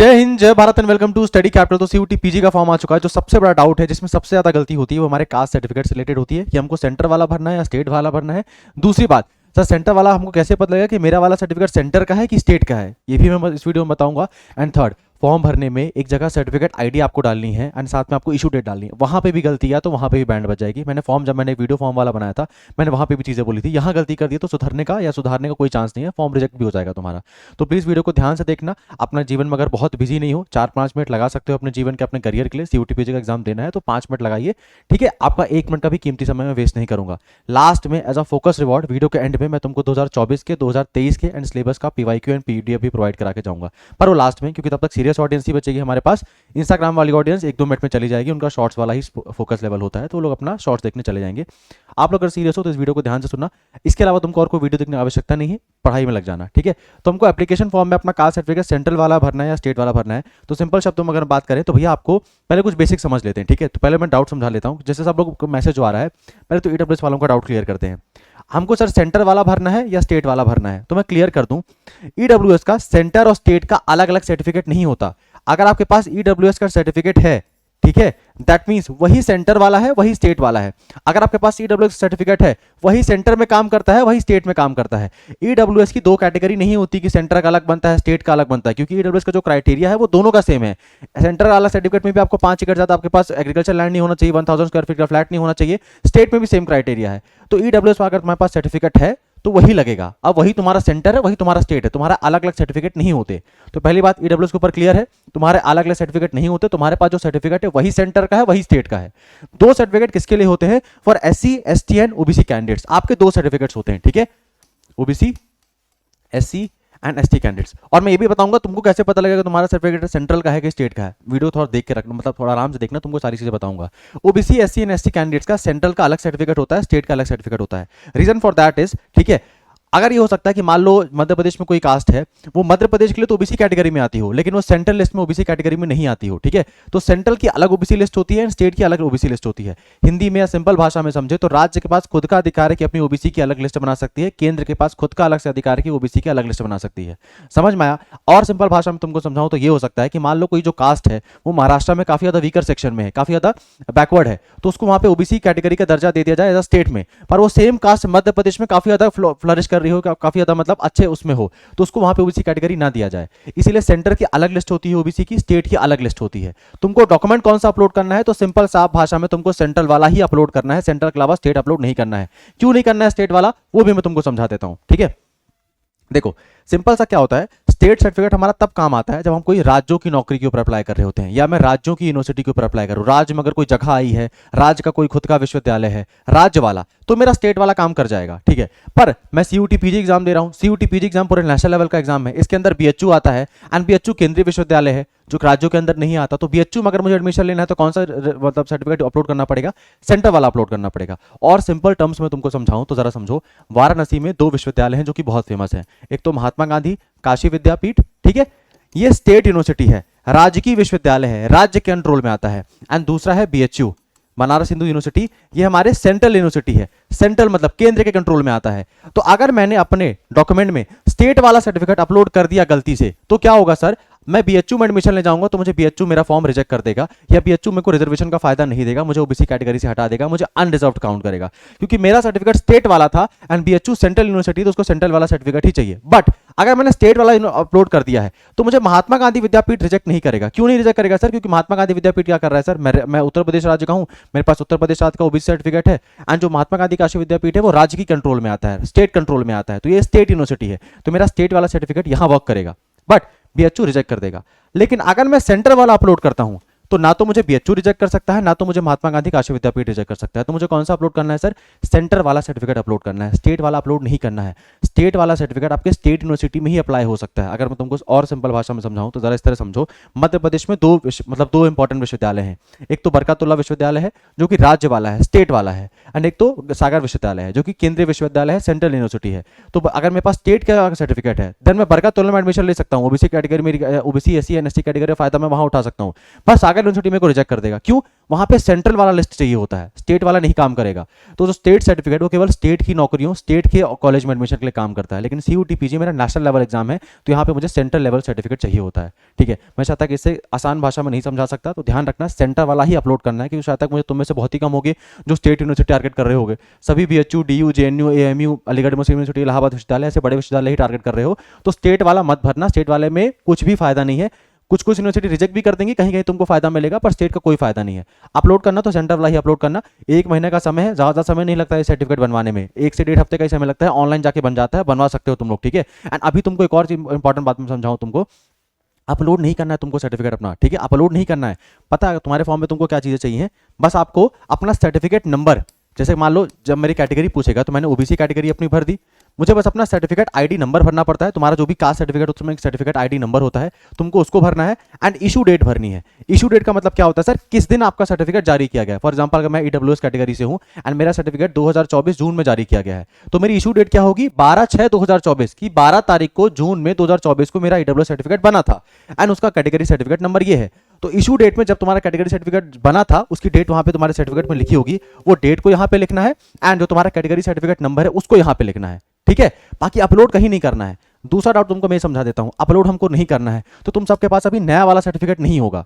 जय Hind, Jai Bharat and welcome to study capital. तो CUET PG का फॉर्म आ चुका है। जो सबसे बड़ा डाउट है, जिसमें सबसे ज्यादा गलती होती है, वो हमारे कास्ट सर्टिफिकेट से रिलेटेड होती है कि हमको सेंटर वाला भरना है या स्टेट वाला भरना है। दूसरी बात, सर सेंटर वाला हमको कैसे पता लगेगा कि मेरा वाला सर्टिफिकेट सेंटर का है कि स्टेट का है, ये भी मैं इस वीडियो में बताऊंगा। एंड थर्ड, फॉर्म भरने में एक जगह सर्टिफिकेट आईडी आपको डालनी है एंड साथ में आपको इशू डेट डालनी है। वहां पे भी गलती है तो वहां पे भी बैंड बच जाएगी। जब मैंने वीडियो फॉर्म वाला बनाया था, मैंने वहां पे भी चीजें बोली थी। यहाँ गलती कर दी तो सुधरने का या सुधारने का कोई चांस नहीं है, फॉर्म रिजेक्ट भी हो जाएगा तुम्हारा। तो प्लीज वीडियो को ध्यान से देखना। अपना जीवन में अगर बहुत बिजी नहीं हो, 4-5 मिनट लगा सकते हो अपने जीवन के, अपने करियर के लिए। सीयूटी पीजी का एग्जाम देना है तो 5 मिनट लगाइए, ठीक है। आपका 1 मिनट का भी कीमती समय में वेस्ट नहीं करूंगा। लास्ट में as a focus reward video के एंड में मैं तुमको 2024 के 2023 के एंड सिलेबस का पीवाईक्यू एंड पीडीएफ भी प्रोवाइड करा के जाऊंगा, पर वो लास्ट में, क्योंकि तब तक सीरियस ऑडियंस ही बचेगी हमारे पास। इंस्टाग्राम वाली ऑडियंस 1-2 मिनट में चली जाएगी, उनका शॉर्ट्स वाला ही फोकस लेवल होता है, तो वो लोग अपना शॉर्ट्स देखने चले जाएंगे। आप लोग अगर सीरियस हो तो इस वीडियो को ध्यान से सुनना। इसके अलावा तुमको और कोई वीडियो देखने की आवश्यकता नहीं है, पढ़ाई में लग जाना, ठीक है। तो हमको एप्लीकेशन फॉर्म में अपना कास्ट सर्टिफिकेट सेंट्रल वाला भरना है या स्टेट वाला भरना है। तो सिंपल शब्दों में अगर बात करें तो भैया आपको पहले कुछ बेसिक समझ लेते हैं, ठीक है। तो पहले मैं डाउट समझा लेता हूँ। जैसे सब लोग मैसेज जो आ रहा है, पहले तो ईडब्ल्यूएस वालों का डाउट क्लियर करते हैं। हमको सर सेंटर वाला भरना है या स्टेट वाला भरना है, तो मैं क्लियर कर दूं। ईडब्ल्यूएस का सेंटर और स्टेट का अलग अलग सर्टिफिकेट नहीं होता। अगर आपके पास ईडब्ल्यूएस का सर्टिफिकेट है, ठीक है, दैट मींस वही सेंटर वाला है, वही स्टेट वाला है। अगर आपके पास ईडब्ल्यूएस सर्टिफिकेट है, वही सेंटर में काम करता है, वही स्टेट में काम करता है। ईडब्ल्यूएस की दो कैटेगरी नहीं होती कि सेंटर का अलग बनता है, स्टेट का अलग बनता है, क्योंकि ईडब्ल्यूएस का जो क्राइटेरिया है वो दोनों का सेम है। सेंटर वाला सर्टिफिकेट में भी आपको 5 एकड़ ज्यादा आपके पास एग्रीकल्चर लैंड नहीं होना चाहिए, 1000 स्क्वायर फीट का फ्लैट नहीं होना चाहिए। स्टेट में भी सेम क्राइटेरिया है। तो ईडब्ल्यूएस का अगर तुम्हारे पास सर्टिफिकेट है तो वही लगेगा। अब वही तुम्हारा सेंटर है, वही तुम्हारा स्टेट है, तुम्हारा अलग अलग सर्टिफिकेट नहीं होते। तो पहली बात ईडब्ल्यूएस के ऊपर क्लियर है, तुम्हारे अलग अलग सर्टिफिकेट नहीं होते। तुम्हारे पास जो सर्टिफिकेट है वही सेंटर का है, वही स्टेट का है। दो सर्टिफिकेट किसके लिए होते हैं? For SC, ST and OBC candidates. आपके दो सर्टिफिकेट्स होते हैं, ठीक है, OBC, SC and ST candidates. और मैं ये भी बताऊंगा तुमको कैसे पता लगेगा तुम्हारा सर्टिफिकेट सेंट्रल का है कि स्टेट का है। वीडियो थोड़ा देख के रखना, मतलब थोड़ा आराम से देखना, तुमको सारी चीजें बताऊंगा। OBC, SC and ST candidates का सेंट्रल का अलग सर्टिफिकेट होता है, स्टेट का अलग सर्टिफिकेट होता है। रीजन फॉर दैट इज, ठीक है, अगर ये हो सकता है कि मान लो मध्य प्रदेश में कोई कास्ट है, वो मध्य प्रदेश के लिए तो ओबीसी कैटेगरी में आती हो, लेकिन वो सेंट्रल लिस्ट में ओबीसी कैटेगरी में नहीं आती हो, ठीक है। तो सेंट्रल की अलग ओबीसी लिस्ट होती है, स्टेट की अलग ओबीसी लिस्ट होती है। हिंदी में या सिंपल भाषा में समझे तो राज्य के पास खुद का अधिकार है कि अपनी ओबीसी की अलग लिस्ट बना सकती है, केंद्र के पास खुद का अलग से अधिकार है कि ओबीसी की अलग लिस्ट बना सकती है। समझ में आया? और सिंपल भाषा में तुमको समझाऊं तो ये हो सकता है कि मान लो कोई जो कास्ट है वो महाराष्ट्र में काफी ज्यादा वीकर सेक्शन में है, काफी ज्यादा बैकवर्ड है, तो उसको वहां पे ओबीसी कैटेगरी का दर्जा दे दिया जाए एज अ स्टेट में। पर वो सेम कास्ट मध्य प्रदेश में काफी ज्यादा फ्लरिश कर रही हो, काफी ज्यादा मतलब अच्छे उसमें हो, तो उसको वहां पे ओबीसी कैटेगरी ना दिया जाए। इसीलिए सेंटर की अलग लिस्ट होती है ओबीसी की, स्टेट की अलग लिस्ट होती है। तुमको डॉक्यूमेंट कौन सा अपलोड करना है? तो सिंपल साफ भाषा में तुमको सेंट्रल वाला ही अपलोड करना है, सेंट्रल के अलावा स्टेट अपलोड नहीं करना है। क्यों नहीं करना है स्टेट वाला, वो भी मैं तुमको समझा देता हूं, ठीक है। देखो सिंपल सा क्या होता है, स्टेट सर्टिफिकेट हमारा तब काम आता है जब हम कोई राज्यों की नौकरी के ऊपर अप्लाई कर रहे होते हैं, या मैं राज्यों की यूनिवर्सिटी के ऊपर अप्लाई करूं। राज्य में अगर कोई जगह आई है, राज्य का कोई खुद का विश्वविद्यालय है राज्य वाला, तो मेरा स्टेट वाला काम कर जाएगा, ठीक है। पर मैं सीयूटी पीजी एग्जाम दे रहा हूं, सीयूटी पीजी एग्जाम पूरे नेशनल लेवल का एग्जाम है, इसके अंदर बीएचयू आता है, एंड बीएचयू केंद्रीय विश्वविद्यालय है जो राज्यों के अंदर नहीं आता। तो बीएचयू में अगर मुझे एडमिशन लेना है तो कौन सा मतलब सर्टिफिकेट अपलोड करना पड़ेगा? सेंटर वाला अपलोड करना पड़ेगा। और सिंपल टर्म्स में तुमको समझाऊं तो जरा समझो, वाराणसी में 2 विश्वविद्यालय हैं जो कि बहुत फेमस हैं। एक तो महात्मा गांधी काशी विद्यापीठ, ठीक है, ये स्टेट यूनिवर्सिटी है, राजकीय विश्वविद्यालय है, राज्य के कंट्रोल में आता है। एंड दूसरा है बीएचयू, बनारस हिंदू यूनिवर्सिटी, ये हमारे सेंट्रल यूनिवर्सिटी है। सेंट्रल मतलब केंद्र के कंट्रोल में आता है। तो अगर मैंने अपने डॉक्यूमेंट में स्टेट वाला सर्टिफिकेट अपलोड कर दिया गलती से, तो क्या होगा सर? मैं बीएचयू में एडमिशन ले जाऊंगा तो मुझे बीएचयू मेरा फॉर्म रिजेक्ट कर देगा, या बीएचयू मेरे को रिजर्वेशन का फायदा नहीं देगा, मुझे ओबीसी कैटेगरी से हटा देगा, मुझे अनरिजर्व्ड काउंट करेगा, क्योंकि मेरा सर्टिफिकेट स्टेट वाला था एंड बीएचयू सेंट्रल यूनिवर्सिटी, तो उसको सेंट्रल वाला सर्टिफिकेट ही चाहिए। बट अगर मैंने स्टेट वाला अपलोड कर दिया है तो मुझे महात्मा गांधी विद्यापीठ रिजेक्ट नहीं करेगा। क्यों नहीं रिजेक्ट करेगा सर? क्योंकि महात्मा गांधी विद्यापीठ क्या कर रहा है सर, मैं उत्तर प्रदेश राज्य का हूं, मेरे पास उत्तर प्रदेश राज्य का ओबीसी सर्टिफिकेट है, एंड जो महात्मा गांधी काशी विद्यापीठ है वो राज्य की कंट्रोल में आता है, स्टेट कंट्रोल में आता है, तो ये स्टेट यूनिवर्सिटी है, तो मेरा स्टेट वाला सर्टिफिकेट यहां वर्क करेगा, बट बीएचयू रिजेक्ट कर देगा। लेकिन अगर मैं सेंटर वाला अपलोड करता हूं तो ना तो मुझे बीएचयू रिजेक्ट कर सकता है, ना तो मुझे महात्मा गांधी काशी विद्यापीठ रिजेक्ट कर सकता है। तो मुझे कौन सा अपलोड करना है सर? सेंटर वाला सर्टिफिकेट अपलोड करना है, स्टेट वाला अपलोड नहीं करना है। स्टेट वाला सर्टिफिकेट आपके स्टेट यूनिवर्सिटी में ही अप्लाई हो सकता है। अगर मैं तुमको और सिंपल भाषा में समझाऊं तो जरा इस तरह समझो, मध्य प्रदेश में दो इंपॉर्टेंट विश्वविद्यालय हैं। एक तो बरकतुल्ला विश्वविद्यालय है जो कि राज्य वाला है, स्टेट वाला है, एंड एक तो सागर विश्वविद्यालय है जो कि केंद्रीय विश्वविद्यालय है, सेंट्रल यूनिवर्सिटी है। तो अगर मेरे पास स्टेट का सर्टिफिकेट है देन मैं बरकतुल्ला में एडमिशन ले सकता हूँ, ओबीसी कैटेगरी में, OBC SC and ST category का फायदा मैं वहां उठा सकता हूँ। पर सागर अगर यूनिवर्सिटी मेरे को रिजेक्ट कर देगा, क्यों? वहां पे सेंट्रल वाला लिस्ट चाहिए होता है, स्टेट वाला नहीं काम करेगा। तो जो स्टेट सर्टिफिकेट वो केवल स्टेट की नौकरियों, स्टेट के कॉलेज में एडमिशन के लिए काम करता है, लेकिन CUT PG मेरा नेशनल लेवल एग्जाम है, तो यहाँ पे मुझे सेंट्रल लेवल सर्टिफिकेट चाहिए होता है। ठीक है, मैं चाहता कि इससे आसान भाषा में नहीं समझा सकता, तो ध्यान रखना सेंटर वाला ही अपलोड करना है, क्योंकि शायद तक मुझे तुम में से बहुत ही कम होगी जो स्टेट यूनिवर्सिटी टारगेट कर रहे होगे। सभी BHU, DU, JNU, AMU, Aligarh Muslim university, Allahabad विश्वविद्यालय, ऐसे बड़े विश्वविद्यालय ही टारगेट कर रहे हो, तो स्टेट वाला मत भरना। स्टेट वाले में कुछ भी फायदा नहीं है, कुछ कुछ यूनिवर्सिटी रिजेक्ट भी कर देंगी, कहीं कहीं तुमको फायदा मिलेगा, पर स्टेट का कोई फायदा नहीं है। अपलोड करना तो सेंटर वाला ही अपलोड करना। 1 महीने का समय है, ज़्यादा समय नहीं लगता है सर्टिफिकेट बनवाने में, 1 से 1.5 हफ्ते का ही समय लगता है, ऑनलाइन जाके बन जाता है, बनवा सकते हो तुम लोग। ठीक है, एंड अभी तुमको एक और इंपॉर्टेंट बात मैं समझाऊं तुमको, अपलोड नहीं करना है तुमको सर्टिफिकेट अपना। ठीक है, अपलोड नहीं करना है। पता है तुम्हारे फॉर्म में तुमको क्या चीज़ें चाहिए? बस आपको अपना सर्टिफिकेट नंबर, जैसे मान लो जब मेरी कैटेगरी पूछेगा तो मैंने OBC कैटेगरी अपनी भर दी, मुझे बस अपना सर्टिफिकेट ID नंबर भरना पड़ता है। तुम्हारा जो भी कास्ट सर्टिफिकेट उसमें एक सर्टिफिकेट ID नंबर होता है, तुमको उसको भरना है, एंड इशू डेट भरनी है। इशू डेट का मतलब क्या होता है सर? किस दिन आपका सर्टिफिकेट जारी किया गया है। फॉर एग्जांपल अगर मैं EWS कैटेगरी से हूं एंड मेरा सर्टिफिकेट 2024 जून में जारी किया गया है, तो मेरी इशू डेट क्या होगी? 12/6/2024 की 12 तारीख को जून में 2024 को मेरा EWS सर्टिफिकेट बना था, एंड उसका कैटेगरी सर्टिफिकेट नंबर ये है। तो इशू डेट में जब तुम्हारा कैटेगरी सर्टिफिकेट बना था, उसकी डेट वहां पे तुम्हारे सर्टिफिकेट में लिखी होगी, वो डेट को यहां पे लिखना है, एंड जो तुम्हारा कैटेगरी सर्टिफिकेट नंबर है उसको यहां पे लिखना है। ठीक है, बाकी अपलोड कहीं नहीं करना है। दूसरा डाउट तुमको मैं समझा देता हूं, अपलोड हमको नहीं करना है, तो तुम सबके पास अभी नया वाला सर्टिफिकेट नहीं होगा,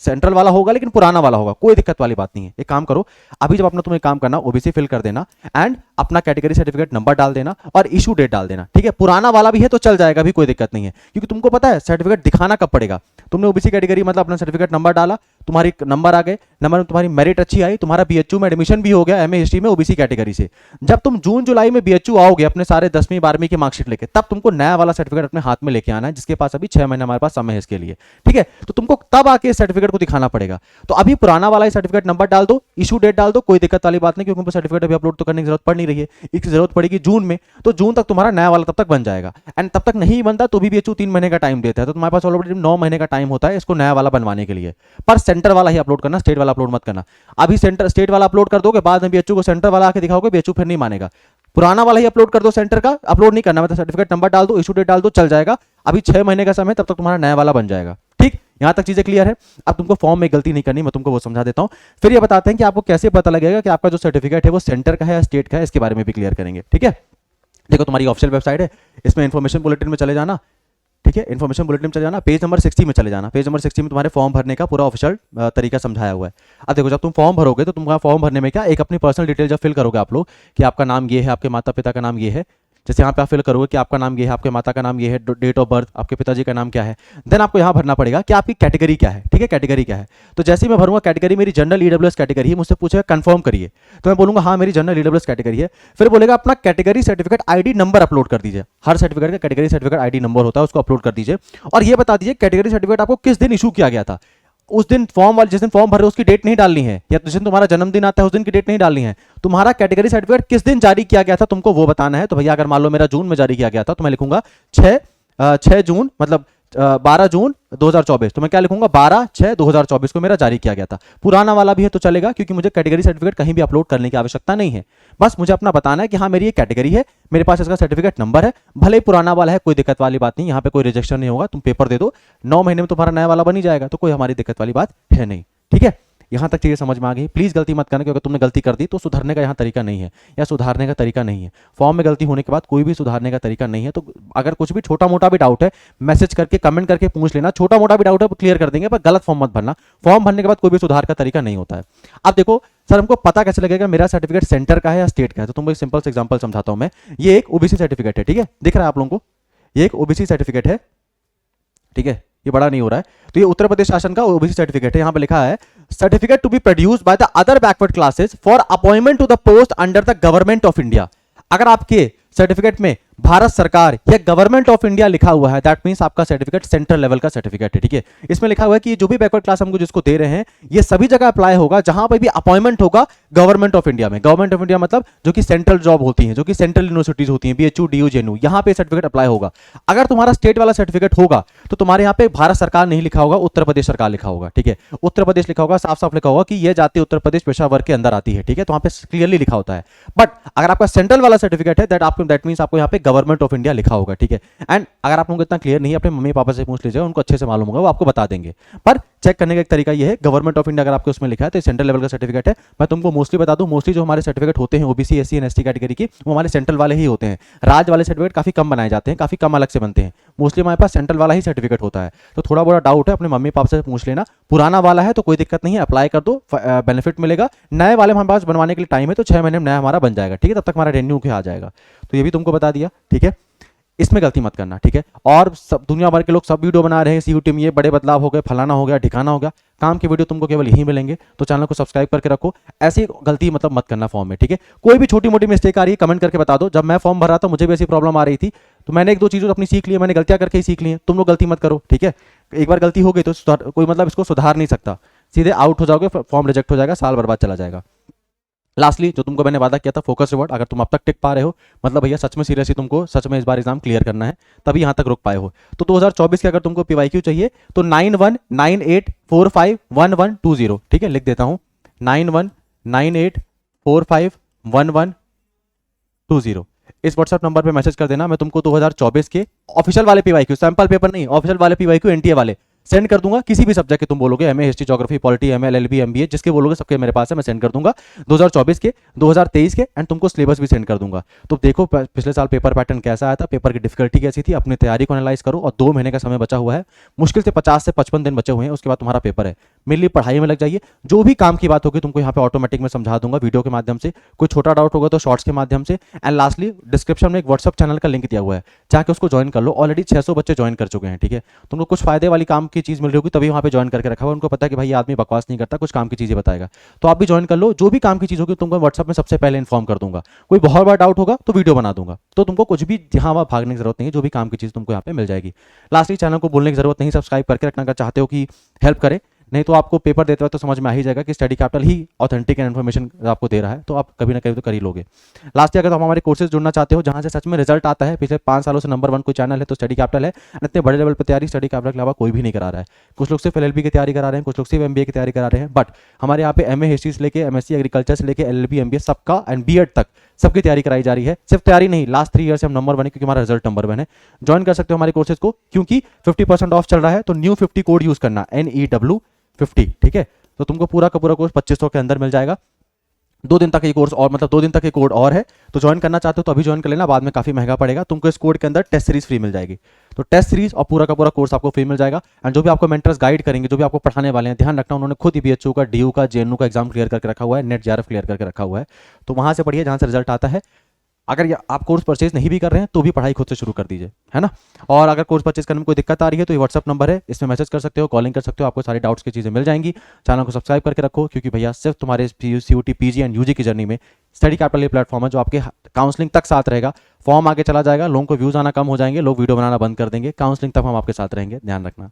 सेंट्रल वाला होगा लेकिन पुराना वाला होगा, कोई दिक्कत वाली बात नहीं है। एक काम करो, अभी जब अपना तुम्हें काम करना, OBC फिल कर देना एंड अपना कैटेगरी सर्टिफिकेट नंबर डाल देना और इशू डेट डाल देना। ठीक है, पुराना वाला भी है तो चल जाएगा, भी कोई दिक्कत नहीं है, क्योंकि तुमको पता है सर्टिफिकेट दिखाना कब पड़ेगा। तुमने OBC कैटेगरी मतलब अपना सर्टिफिकेट नंबर डाला, तुम्हारी नंबर आ गए, नंबर में तुम्हारी मेरिट अच्छी आई, तुम्हारा BHU में एडमिशन भी हो गया MA हिस्ट्री में OBC कैटेगरी से। जब तुम जून जुलाई में BHU आओगे अपने सारे 10वीं 12वीं की मार्कशीट लेके, तब तुमको नया वाला सर्टिफिकेट अपने हाथ में लेके आना है, जिसके पास अभी 6 महीने हमारे पास समय है इसके लिए। ठीक है, तो तुमको तब आके सर्टिफिकेट को दिखाना पड़ेगा। तो अभी पुराना वाला सर्टिफिकेट नंबर डाल दो, इशू डेट डाल दो, कोई दिक्कत वाली बात नहीं, क्योंकि सर्टिफिकेट अभी अपलोड तो करने की जरूरत पड़ नहीं रही है, इसकी जरूरत पड़ेगी जून में, तो जून तक तुम्हारा नया वाला तब तक बन जाएगा। एंड तब तक नहीं बनता तो भी BHU 3 महीने का टाइम देता है, तो तुम्हारे पास ऑलरेडी 9 महीने का टाइम होता है इसको नया वाला बनवाने के लिए। पर सेंटर वाला ही अपलोड करना, स्टेट वाला अपलोड मत करना। अभी सेंटर स्टेट वाला अपलोड कर दोगे, बाद में BHU को सेंटर वाला आके दिखाओगे, BHU फिर नहीं मानेगा। पुराना वाला ही अपलोड कर दो, सेंटर का अपलोड नहीं करना, मतलब सर्टिफिकेट नंबर डाल दो, इशू डेट डाल दो, चल जाएगा। अभी 6 महीने का समय, तब तक तुम्हारा नया वाला बन जाएगा। ठीक, यहां तक चीजें क्लियर है। अब तुमको फॉर्म में गलती नहीं करनी, मैं तुमको वो समझा देता हूं। फिर ये बताते हैं कि आपको कैसे पता लगेगा कि आपका जो सर्टिफिकेट है वो सेंटर का है या स्टेट का है, इसके बारे में भी क्लियर करेंगे। ठीक है, देखो तुम्हारी ऑफिशियल वेबसाइट है, इसमें इन्फॉर्मेशन बुलेटिन में चले जाना। ठीक है, इन्फॉर्मेशन बुलेटिन में चले जाना, पेज नंबर 60 में चले जाना। पेज नंबर 60 में तुम्हारे फॉर्म भरने का पूरा ऑफिशियल तरीका समझाया हुआ है। अब देखो, जब तुम फॉर्म भरोगे तो तुम्हारा फॉर्म भरने में क्या, एक अपनी पर्सनल डिटेल जब फिल करोगे आप लोग, कि आपका नाम ये है, आपके माता पिता का नाम ये है, जैसे यहाँ पे आप फिल करोगे कि आपका नाम ये है, आपके माता का नाम ये है, डेट ऑफ बर्थ, आपके पिताजी का नाम क्या है, देन आपको यहाँ भरना पड़ेगा कि आपकी कैटेगरी क्या है। ठीक है, कैटेगरी क्या है, तो जैसे ही मैं भरूंगा कैटेगरी मेरी जनरल EWS कैटेगरी है, मुझसे पूछेगा कंफर्म करिए, तो मैं बोलूंगा हाँ मेरी जनरल EWS कैटेगरी है। फिर बोलेगा अपना category certificate ID number upload कर दीजिए, हर सर्टिफिकेट का कैटेगरी सर्टिफिकेट ID नंबर होता है, उसको अपलोड कर दीजिए, और ये बता दीजिए कैटेगरी सर्टिफिकेट आपको किस दिन इशू किया गया था। उस दिन फॉर्म वाले जिस दिन फॉर्म भर रहे हो उसकी डेट नहीं डालनी है, या जिस दिन तुम्हारा जन्मदिन आता है उस दिन की डेट नहीं डालनी है, तुम्हारा कैटेगरी सर्टिफिकेट किस दिन जारी किया गया था तुमको वो बताना है। तो भैया अगर मान लो मेरा जून में जारी किया गया था, तो मैं लिखूंगा 6 जून, मतलब 12 जून 2024, तो मैं क्या लिखूंगा 12/6/2024 को मेरा जारी किया गया था। पुराना वाला भी है तो चलेगा, क्योंकि मुझे कैटेगरी सर्टिफिकेट कहीं भी अपलोड करने की आवश्यकता नहीं है। बस मुझे अपना बताना है कि हाँ मेरी ये कैटेगरी है, मेरे पास इसका सर्टिफिकेट नंबर है, भले ही पुराना वाला है, कोई दिक्कत वाली बात नहीं, यहाँ पे कोई रिजेक्शन नहीं होगा। तुम पेपर दे दो, 9 महीने में तुम्हारा नया वाला बन ही जाएगा, तो कोई हमारी दिक्कत वाली बात है नहीं। ठीक है, यहां तक चीजें समझ में आ गई। प्लीज गलती मत करना, क्योंकि तुमने गलती कर दी तो सुधरने का यहां तरीका नहीं है, या सुधारने का तरीका नहीं है। फॉर्म में गलती होने के बाद कोई भी सुधारने का तरीका नहीं है। तो अगर कुछ भी छोटा मोटा भी डाउट है, मैसेज करके कमेंट करके पूछ लेना, छोटा मोटा भी डाउट है क्लियर कर देंगे, पर गलत फॉर्म मत भरना। फॉर्म भरने के बाद कोई भी सुधार का तरीका नहीं होता है। अब देखो सर, हमको पता कैसे लगेगा मेरा सर्टिफिकेट सेंटर का है या स्टेट का है, तो तुमको एक सिंपल से एग्जांपल समझाता हूं मैं। ये एक OBC सर्टिफिकेट है, ठीक है, दिख रहा है आप लोगों को, ये एक OBC सर्टिफिकेट है। ठीक है, ये बड़ा नहीं हो रहा है, तो ये उत्तर प्रदेश शासन का OBC सर्टिफिकेट है। यहां पे लिखा है certificate to be produced by the other backward classes for appointment to the post under the government of India. अगर आपके सर्टिफिकेट में भारत सरकार या गवर्नमेंट ऑफ इंडिया लिखा हुआ है, दैट मींस आपका सर्टिफिकेट सेंट्रल लेवल का सर्टिफिकेट है। ठीक है, इसमें लिखा हुआ है कि जो भी बैकवर्ड क्लास हमको जिसको दे रहे हैं, ये सभी जगह अप्लाई होगा जहां पर भी अपॉइंटमेंट होगा गवर्नमेंट ऑफ इंडिया में। गवर्नमेंट ऑफ इंडिया मतलब जो कि सेंट्रल जॉब होती है, जो कि सेंट्रल यूनिवर्सिटीज होती हैं, BHU, DU, JNU, यहां पे सर्टिफिकेट अप्लाई होगा। अगर तुम्हारा स्टेट वाला सर्टिफिकेट होगा तो तुम्हारे यहाँ पे भारत सरकार नहीं लिखा होगा, उत्तर प्रदेश सरकार लिखा होगा। ठीक है, उत्तर प्रदेश लिखा होगा, साफ साफ लिखा होगा कि यह जाति उत्तर प्रदेश पेशावर के अंदर आती है। ठीक है, तो वहां पे क्लियरली लिखा होता है। बट अगर आपका सेंट्रल वाला सर्टिफिकेट है, दैट मींस आपको यहाँ पे गवर्नमेंट ऑफ इंडिया लिखा होगा। ठीक है, एंड अगर आप लोगों को इतना क्लियर नहीं है, अपने मम्मी पापा से पूछ लीजिएगा, उनको अच्छे से मालूम होगा, वो आपको बता देंगे। पर चेक करने का एक तरीका ये है, गवर्नमेंट ऑफ इंडिया अगर आपके उसमें लिखा है तो सेंट्रल लेवल का सर्टिफिकेट है। मैं तुमको मोस्टली बता दूं, मोस्टली जो हमारे सर्टिफिकेट होते हैं OBC SC and ST category की, वो हमारे सेंट्रल वाले ही होते हैं। राज्य वाले सर्टिफिकेट काफी कम बनाए जाते हैं, काफी कम अलग से बनते हैं। मोस्टली हमारे पास सेंट्रल वाला ही सर्टिफिकेट होता है। तो थोड़ा बड़ा डाउट है अपने मम्मी पापा से पूछ लेना। पुराना वाला है तो कोई दिक्कत नहीं है, अप्लाई कर दो, बेनिफिट मिलेगा। नए वाले हमारे पास बनवाने के लिए टाइम है, तो 6 महीने में नया हमारा बन जाएगा, ठीक है, तब तक हमारा रेन्यू के आ जाएगा। तो ये भी तुमको बता दिया, ठीक है, इसमें गलती मत करना, ठीक है। और सब दुनिया भर के लोग सब वीडियो बना रहे हैं सीयूटी में, ये बड़े बदलाव हो गए, फलाना हो गया, ठिकाना हो गया, काम की वीडियो तुमको केवल यहीं मिलेंगे। तो चैनल को सब्सक्राइब करके रखो, ऐसी गलती मतलब मत करना फॉर्म में, ठीक है। कोई भी छोटी मोटी मिस्टेक आ रही है कमेंट करके बता दो। जब मैं फॉर्म भर रहा था मुझे भी ऐसी प्रॉब्लम आ रही थी, तो मैंने 1-2 चीज़ें अपनी सीख ली, मैंने गलतियां करके ही सीख ली हैं। तुम लोग गलती मत करो, ठीक है। एक बार गलती हो गई तो कोई मतलब इसको सुधार नहीं सकता, सीधे आउट हो जाओगे, फॉर्म रिजेक्ट हो जाएगा, साल बर्बाद चला जाएगा। लास्टली जो तुमको मैंने वादा किया था, फोकस रिवॉर्ड, अगर तुम अब तक टिक पा रहे हो मतलब भैया सच में सीरियसली तुमको सच में इस बार एग्जाम क्लियर करना है, तभी यहाँ तक रुक पाए हो। तो 2024 के अगर तुमको पीवाईक्यू चाहिए तो 9198451120, ठीक है, लिख देता हूँ 9198451120। इस व्हाट्सएप नंबर पे मैसेज कर देना, मैं तुमको 2024 के ऑफिशियल वाले पीवाईक्यू, सैंपल पेपर नहीं, ऑफिशियल वाले पीवाईक्यू एनटीए वाले सेंड कर दूंगा। किसी भी सब्जेक्ट के तुम बोलोगे, MA history geography polity MA LLB MBA, जिसके बोलोगे सबके मेरे पास है, मैं सेंड कर दूंगा 2024 के, 2023 के, एंड तुमको सिलेबस भी सेंड कर दूंगा। तो देखो पिछले साल पेपर पैटर्न कैसा आया था, पेपर की डिफिकल्टी कैसी थी, अपनी तैयारी को एनालाइज करो। और 2 महीने का समय बचा हुआ है, मुश्किल से 50 से 55 दिन बचे हुए हैं, उसके बाद तुम्हारा पेपर है। मेरे लिए पढ़ाई में लग जाइए, जो भी काम की बात होगी तुमको यहाँ पे ऑटोमेटिक में समझा दूंगा वीडियो के माध्यम से, कोई छोटा डाउट होगा तो शॉर्ट्स के माध्यम से। एंड लास्टली डिस्क्रिप्शन में एक व्हाट्सएप चैनल का लिंक दिया हुआ है, जाके उसको ज्वाइन कर लो। ऑलरेडी 600 बच्चे ज्वाइन कर चुके हैं, ठीक है। तुमको कुछ फायदे वाली काम की चीज मिल रही होगी, तभी वहाँ पे ज्वाइन करके रखा हुआ, उनको पता है कि भाई ये आदमी बकवास नहीं करता, कुछ काम की चीजें बताएगा। तो आप भी ज्वाइन कर लो, जो भी काम की चीज होगी तुमको व्हाट्सएप में सबसे पहले इन्फॉर्म कर दूंगा। कोई बहुत बड़ा डाउट होगा तो वीडियो बना दूंगा, तो तुमको कुछ भी यहाँ वहाँ भागने की जरूरत नहीं है, जो भी काम की चीज तुमको यहाँ पे मिल जाएगी। लास्टली चैनल को बोलने की जरूरत नहीं, सब्सक्राइब करके रखना अगर चाहते हो कि हेल्प करे, नहीं तो आपको पेपर देते वक्त तो समझ में आ ही जाएगा कि study capital he authentic and information आपको दे रहा है, तो आप कभी ना कभी तो कर ही लोगे। लास्ट अगर तो हमारे कोर्सेज जुड़ना चाहते हो जहां से सच में रिजल्ट आता है, पिछले 5 सालों से नंबर 1 कोई चैनल है तो स्टडी कैपिटल है। इतने बड़े लेवल पर तैयारी स्टडी कैपिटल के अलावा कोई भी नहीं करा रहा है। कुछ लोग सिर्फ एलएलबी की तैयारी करा रहे हैं, कुछ लोग सिर्फ एमबीए की तैयारी करा रहे हैं, बट हमारे यहाँ पे एमए हिस्ट्री से लेकर एमएससी एग्रीकल्चर से लेकर एलएलबी एमबीए सबका एंड बीएड तक सबकी तैयारी कराई जा रही है। सिर्फ तैयारी नहीं, लास्ट 3 ईयर से हम नंबर 1 है क्योंकि हमारा रिजल्ट नंबर 1 है। ज्वाइन कर सकते हो हमारे कोर्सेज को, क्योंकि 50% ऑफ चल रहा है, तो न्यू 50 कोड यूज करना, NEW50, ठीक है। तो तुमको पूरा का पूरा कोर्स 2500 के अंदर मिल जाएगा। 2 दिन तक ये कोर्स और मतलब 2 दिन तक ये कोड और है, तो ज्वाइन करना चाहते हो तो अभी ज्वाइन कर लेना, बाद में काफी महंगा पड़ेगा। तुमको इस कोड के अंदर टेस्ट सीरीज फ्री मिल जाएगी, तो टेस्ट सीरीज और पूरा का पूरा कोर्स आपको फ्री मिल जाएगा। एंड जो भी आपको मेंटर्स गाइड करेंगे, जो भी आपको पढ़ाने वाले हैं, ध्यान रखना उन्होंने खुद ही बीएचयू का, डीयू का, जेएनयू का एग्जाम क्लियर करके रखा हुआ है, नेट जेआरएफ क्लियर करके रखा हुआ है। तो वहां से पढ़िए जहां से रिजल्ट आता है। अगर आप कोर्स परचेज नहीं भी कर रहे हैं तो भी पढ़ाई खुद से शुरू कर दीजिए, है ना। और अगर कोर्स परचेज करने में कोई दिक्कत आ रही है तो ये व्हाट्सअप नंबर है, इसमें मैसेज कर सकते हो, कॉलिंग कर सकते हो, आपको सारी डाउट्स की चीज़ें मिल जाएंगी। चैनल को सब्सक्राइब करके रखो, क्योंकि भैया सिर्फ तुम्हारे सीयूटी पीजी एंड यूजी की जर्नी में स्टडी कैपिटल ये प्लेटफॉर्म है जो आपके काउंसलिंग तक साथ रहेगा। फॉर्म आगे चला जाएगा, लोगों को व्यूज आना कम हो जाएंगे, लोग वीडियो बनाना बंद कर देंगे, काउंसलिंग तक हम आपके साथ रहेंगे, ध्यान रखना।